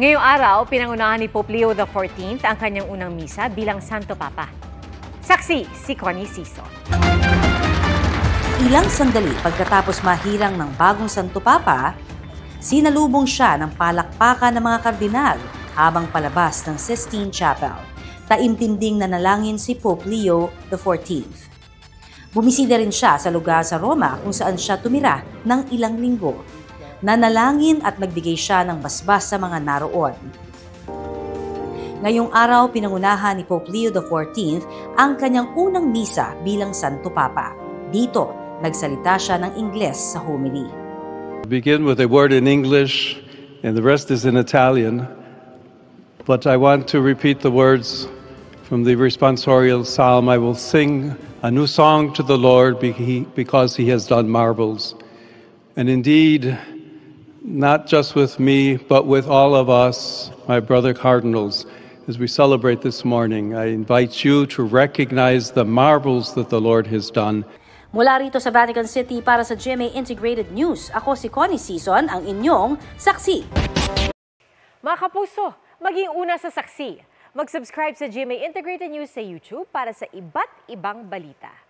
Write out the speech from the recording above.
Ngayong araw, pinangunahan ni Pope Leo XIV ang kanyang unang misa bilang Santo Papa. Saksi si Connie Sison. Ilang sandali pagkatapos mahirang ng bagong Santo Papa, sinalubong siya ng palakpakan ng mga kardinal habang palabas ng Sistine Chapel. Taimtinding nanalangin si Pope Leo XIV. Bumisida rin siya sa lugar sa Roma kung saan siya tumira ng ilang linggo. Nanalangin at nagbigay siya ng basbas sa mga naroon. Ngayong araw, pinangunahan ni Pope Leo XIV ang kanyang unang misa bilang Santo Papa. Dito, nagsalita siya ng Ingles sa homily. Begin with a word in English and the rest is in Italian. But I want to repeat the words from the responsorial psalm. I will sing a new song to the Lord because he has done marvels. And indeed, not just with me, but with all of us, my brother cardinals, as we celebrate this morning, I invite you to recognize the marvels that the Lord has done. Mula rito sa Vatican City para sa GMA Integrated News, ako si Connie Sison, ang inyong saksi. Mga kapuso, maging una sa saksi. Mag-subscribe sa GMA Integrated News sa YouTube para sa iba't ibang balita.